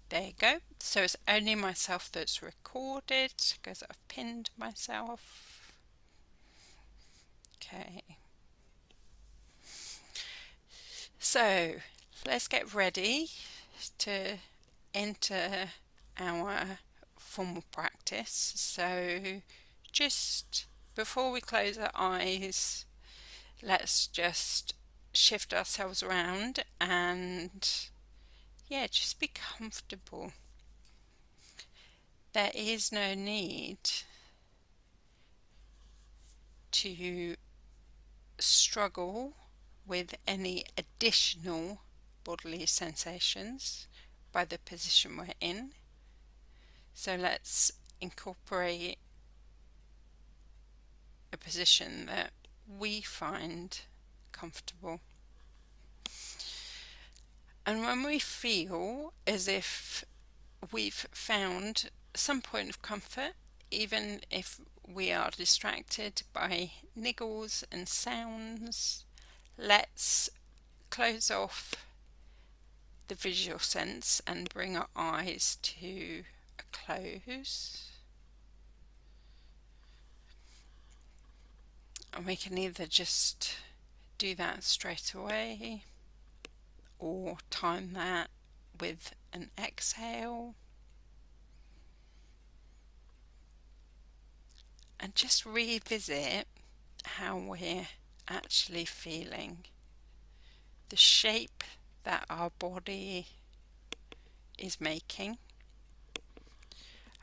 There you go. So it's only myself that's recorded because I've pinned myself. Okay. So let's get ready to enter our formal practice. So just before we close our eyes, let's just shift ourselves around and yeah, just be comfortable. There is no need to struggle with any additional bodily sensations by the position we're in. So let's incorporate a position that we find comfortable. And when we feel as if we've found some point of comfort, even if we are distracted by niggles and sounds, let's close off the visual sense and bring our eyes to a close. And we can either just do that straight away or time that with an exhale. And just revisit how we're actually feeling, the shape that our body is making.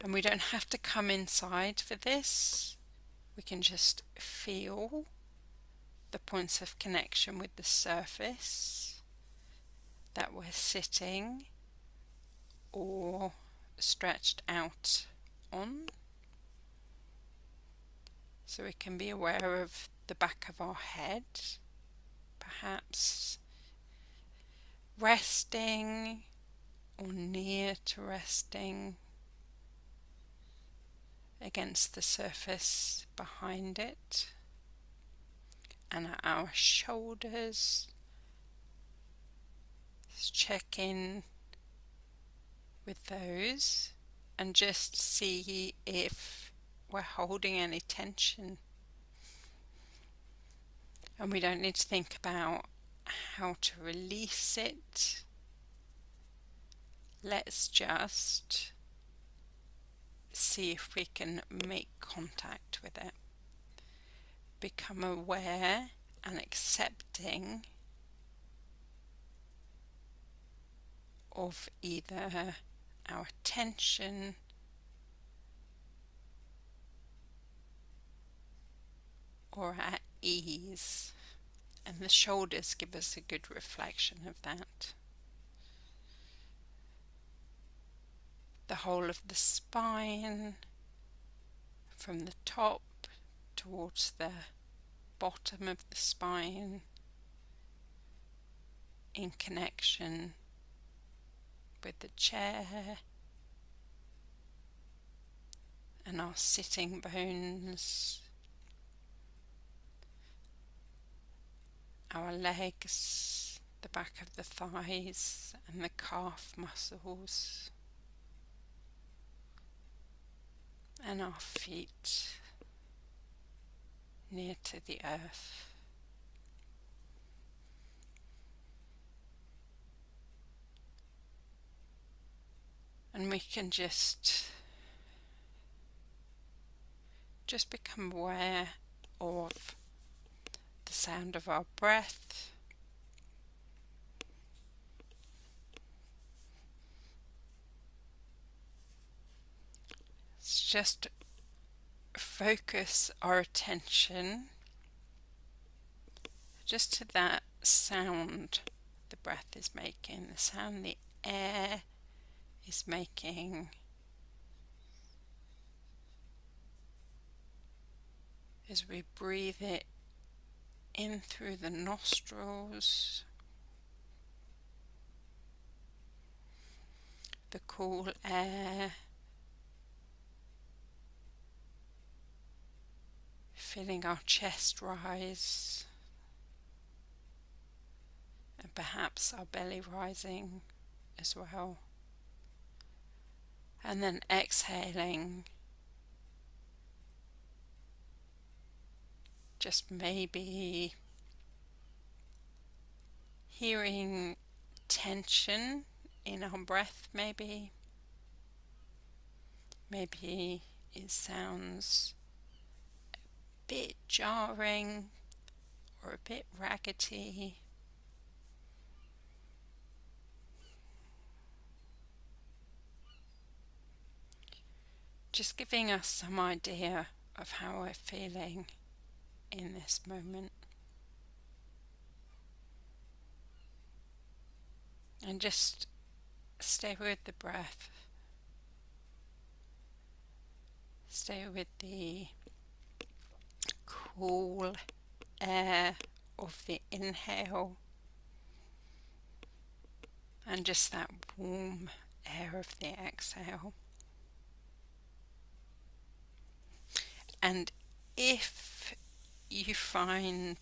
And we don't have to come inside for this. We can just feel the points of connection with the surface that we're sitting or stretched out on. So we can be aware of the back of our head, perhaps resting or near to resting against the surface behind it, and our shoulders. Let's check in with those and just see if we're holding any tension. And we don't need to think about how to release it. Let's just see if we can make contact with it. Become aware and accepting of either our tension or our ease. And the shoulders give us a good reflection of that. The whole of the spine, from the top towards the bottom of the spine, in connection with the chair and our sitting bones, our legs, the back of the thighs and the calf muscles, and our feet near to the earth. And we can just become aware of the sound of our breath. Let's just focus our attention just to that sound the breath is making, the sound the air is making as we breathe it in through the nostrils, the cool air feeling our chest rise and perhaps our belly rising as well. And then exhaling, just maybe hearing tension in our breath, maybe it sounds a bit jarring or a bit raggedy. Just giving us some idea of how we're feeling in this moment. And just stay with the breath. Stay with the cool air of the inhale and just that warm air of the exhale. And if you find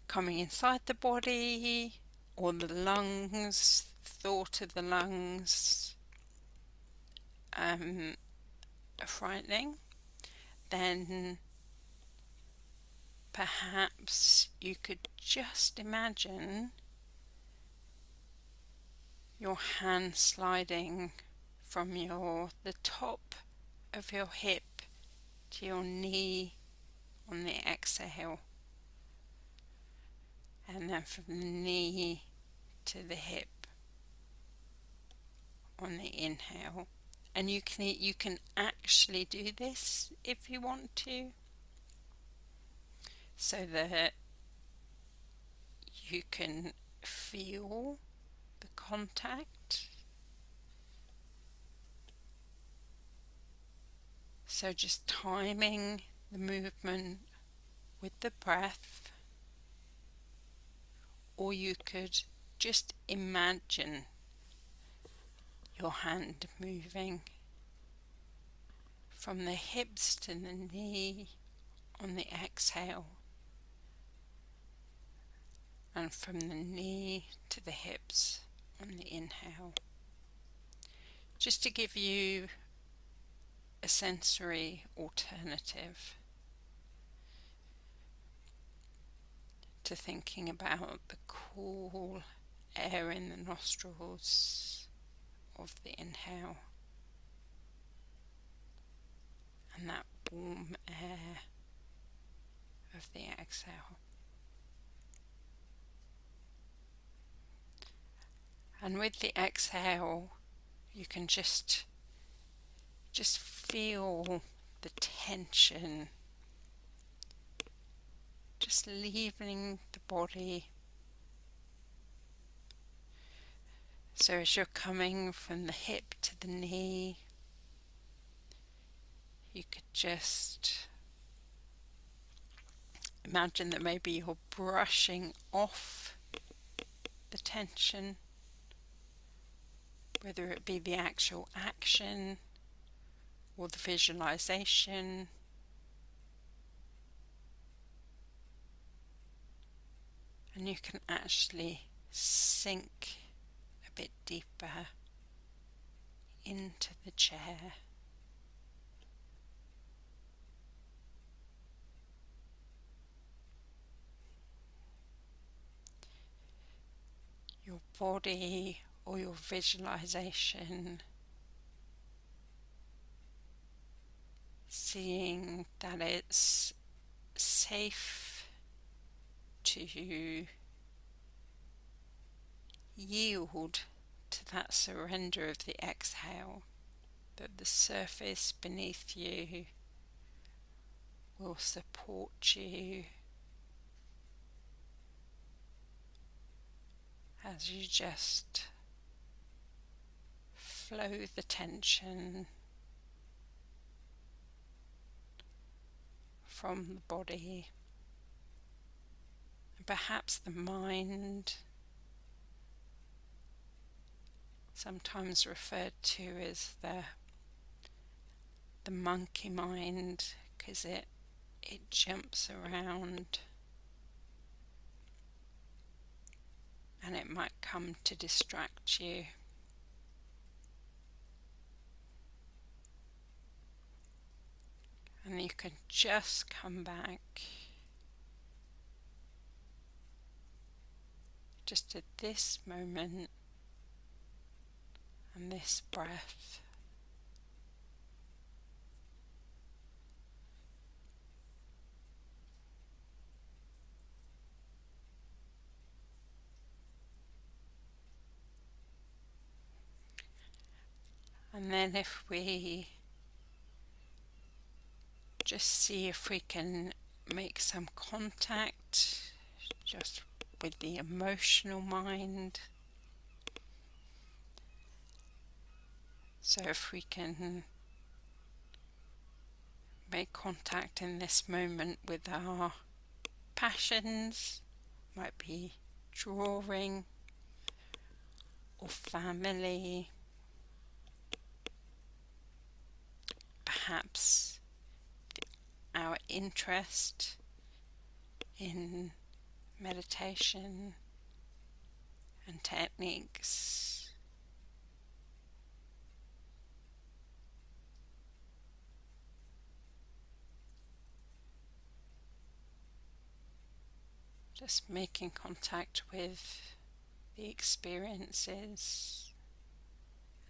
coming inside the body or the lungs, thought of the lungs frightening, then perhaps you could just imagine your hand sliding from the top of your hip to your knee on the exhale, and then from the knee to the hip on the inhale. And you can actually do this if you want to, so that you can feel the contact. So just timing the movement with the breath, or you could just imagine your hand moving from the hips to the knee on the exhale, and from the knee to the hips on the inhale, just to give you a sensory alternative to thinking about the cool air in the nostrils of the inhale and that warm air of the exhale. And with the exhale, you can just feel the tension just leaving the body. So as you're coming from the hip to the knee, you could just imagine that maybe you're brushing off the tension, whether it be the actual action or the visualization. And you can actually sink a bit deeper into the chair. Your body or your visualization, seeing that it's safe to yield to that surrender of the exhale, that the surface beneath you will support you as you just flow the tension from the body, and perhaps the mind, sometimes referred to as the monkey mind, because it jumps around and it might come to distract you. And you can just come back just to this moment and this breath. And then if we just see if we can make some contact just with the emotional mind. So if we can make contact in this moment with our passions, might be drawing or family, perhaps our interest in meditation and techniques. Just making contact with the experiences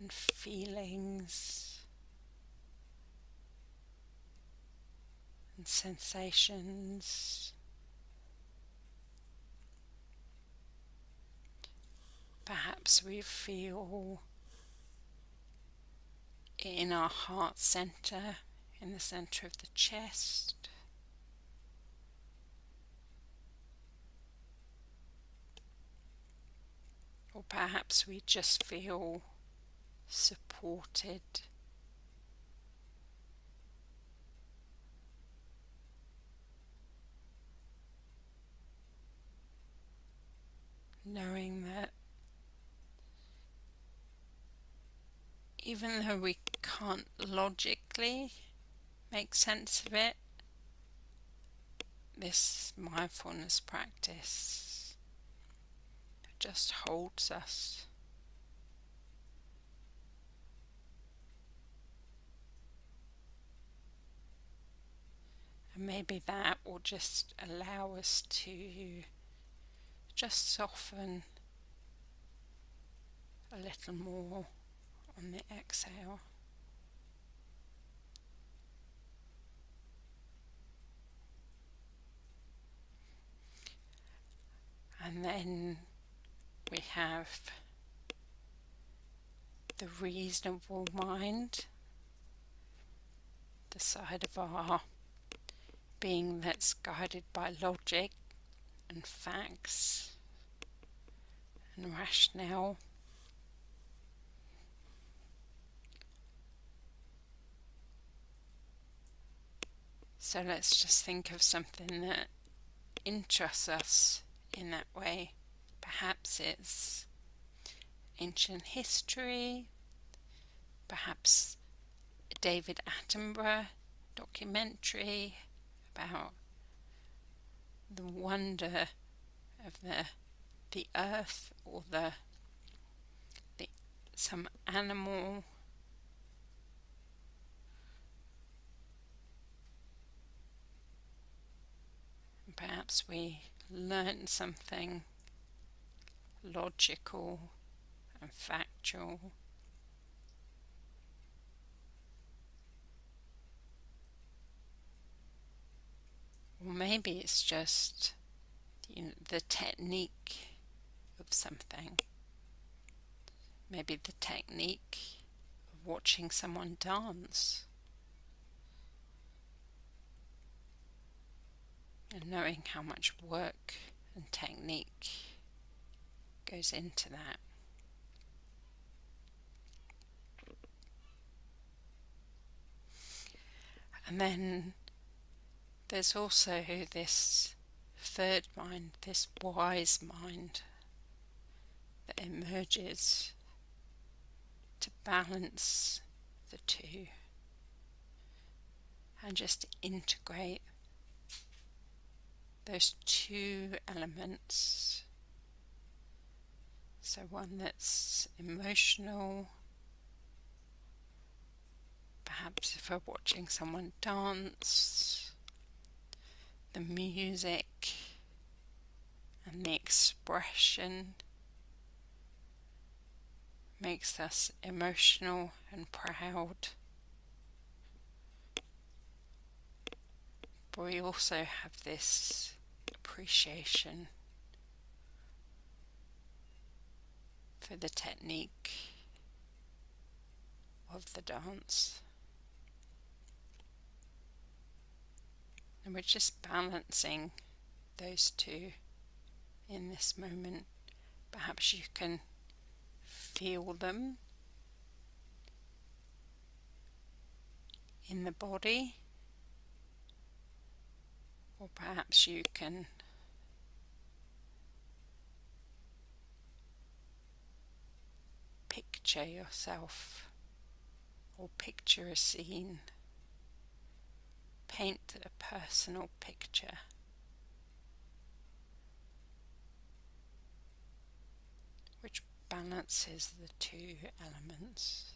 and feelings and sensations. Perhaps we feel in our heart center, in the center of the chest. Or perhaps we just feel supported. Knowing that even though we can't logically make sense of it, this mindfulness practice just holds us. And maybe that will just allow us to just soften a little more on the exhale. And then we have the reasonable mind, the side of our being that's guided by logic and facts and rationale. So let's just think of something that interests us in that way. Perhaps it's ancient history, perhaps a David Attenborough documentary about the wonder of the earth, or some animal. And perhaps we learn something logical and factual. Or maybe it's just the technique of something. Maybe the technique of watching someone dance and knowing how much work and technique goes into that. And then there's also this third mind, this wise mind that emerges to balance the two and just integrate those two elements. So one that's emotional, perhaps for watching someone dance, the music and the expression makes us emotional and proud. But we also have this appreciation for the technique of the dance. And we're just balancing those two in this moment. Perhaps you can feel them in the body, or perhaps you can picture yourself or picture a scene, paint a personal picture. Which balances the two elements.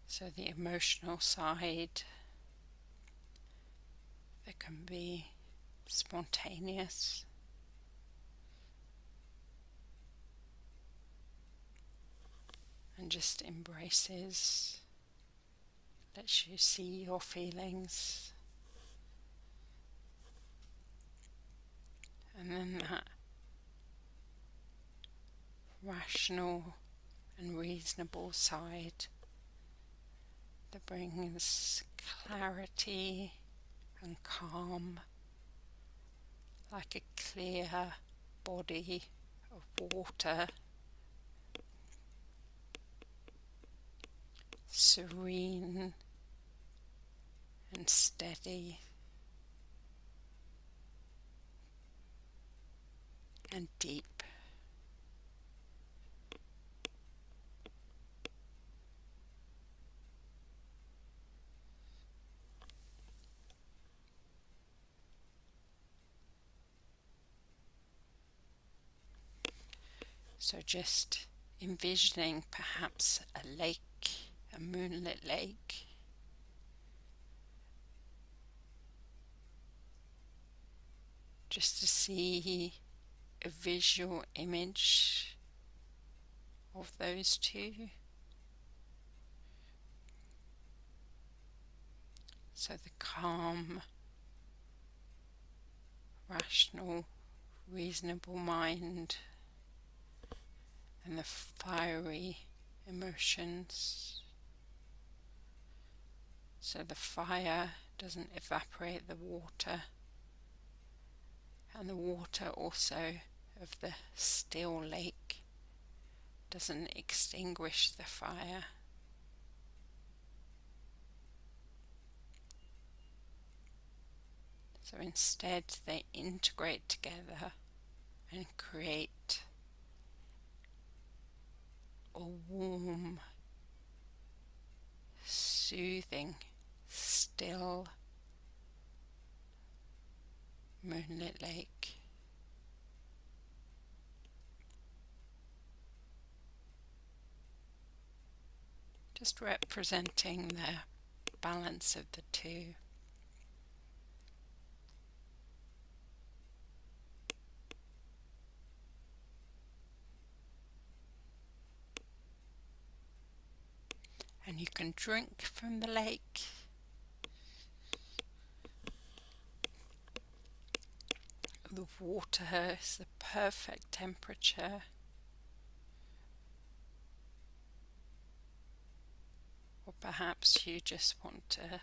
So the emotional side that can be spontaneous, and just embraces, lets you see your feelings. And then that rational and reasonable side that brings clarity and calm, like a clear body of water, serene and steady and deep. So just envisioning perhaps a lake, a moonlit lake, just to see a visual image of those two. So the calm, rational, reasonable mind and the fiery emotions. So the fire doesn't evaporate the water, and the water also of the still lake doesn't extinguish the fire. So instead they integrate together and create a warm, soothing, still moonlit lake. Just representing the balance of the two. And you can drink from the lake. The water is the perfect temperature. Or perhaps you just want to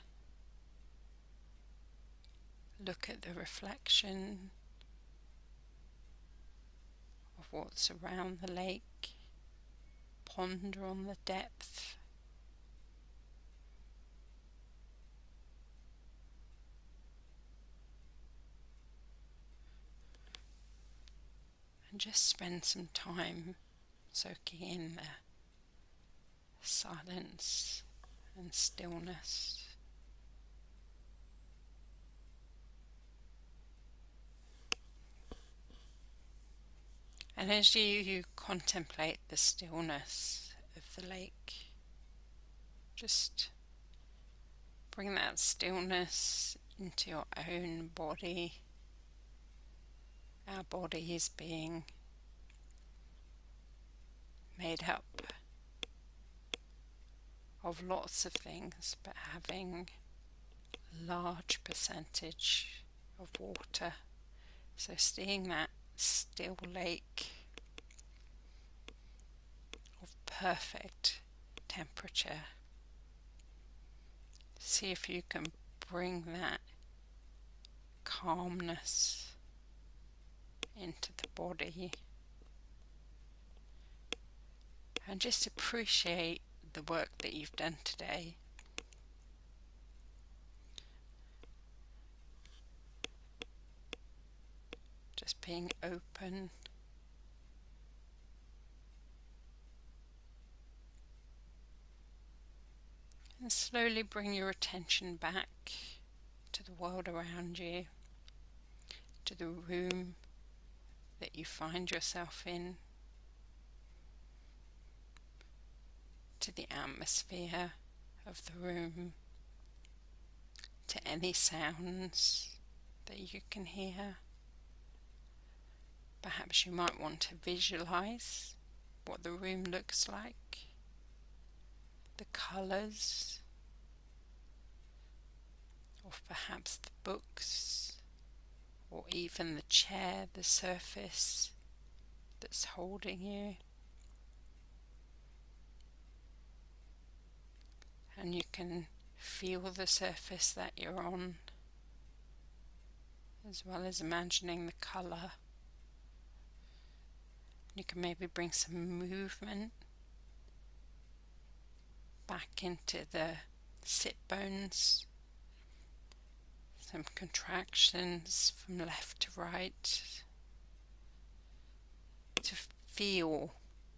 look at the reflection of what's around the lake, ponder on the depth. And just spend some time soaking in the silence and stillness. And as you contemplate the stillness of the lake, just bring that stillness into your own body. Our body is being made up of lots of things, but having a large percentage of water. So seeing that still lake of perfect temperature, see if you can bring that calmness into the body, and just appreciate the work that you've done today. Just being open. And slowly bring your attention back to the world around you, to the room that you find yourself in, to the atmosphere of the room, to any sounds that you can hear. Perhaps you might want to visualize what the room looks like, the colours, or perhaps the books, or even the chair, the surface that's holding you. And you can feel the surface that you're on, as well as imagining the colour. You can maybe bring some movement back into the sit bones, some contractions from left to right, to feel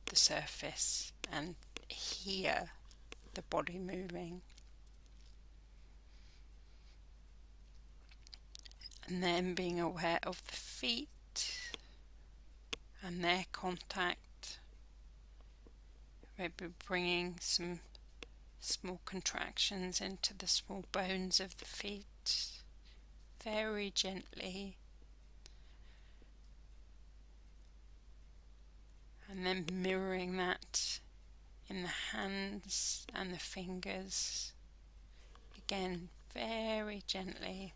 the surface and hear the body moving. And then being aware of the feet and their contact, maybe bringing some small contractions into the small bones of the feet, very gently. And then mirroring that in the hands and the fingers, again very gently,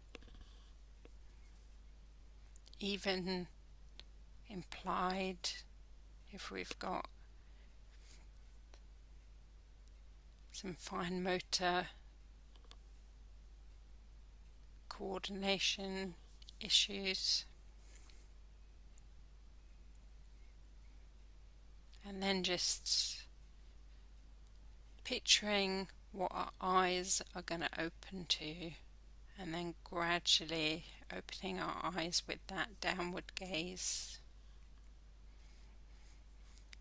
even implied if we've got some fine motor coordination issues. And then just picturing what our eyes are going to open to, and then gradually opening our eyes with that downward gaze,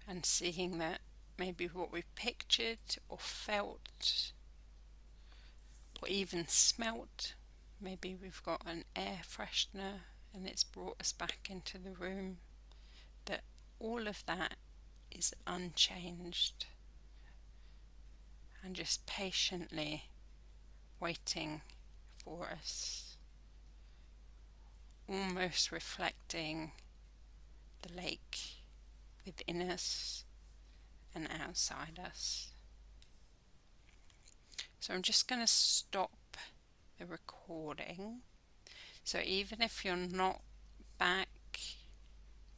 and seeing that maybe what we've pictured or felt or even smelt, maybe we've got an air freshener and it's brought us back into the room, that all of that is unchanged, and just patiently waiting for us, almost reflecting the lake within us and outside us. So I'm just going to stop the recording. So even if you're not back,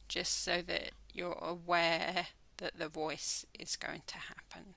just so that you're aware that the voice is going to happen.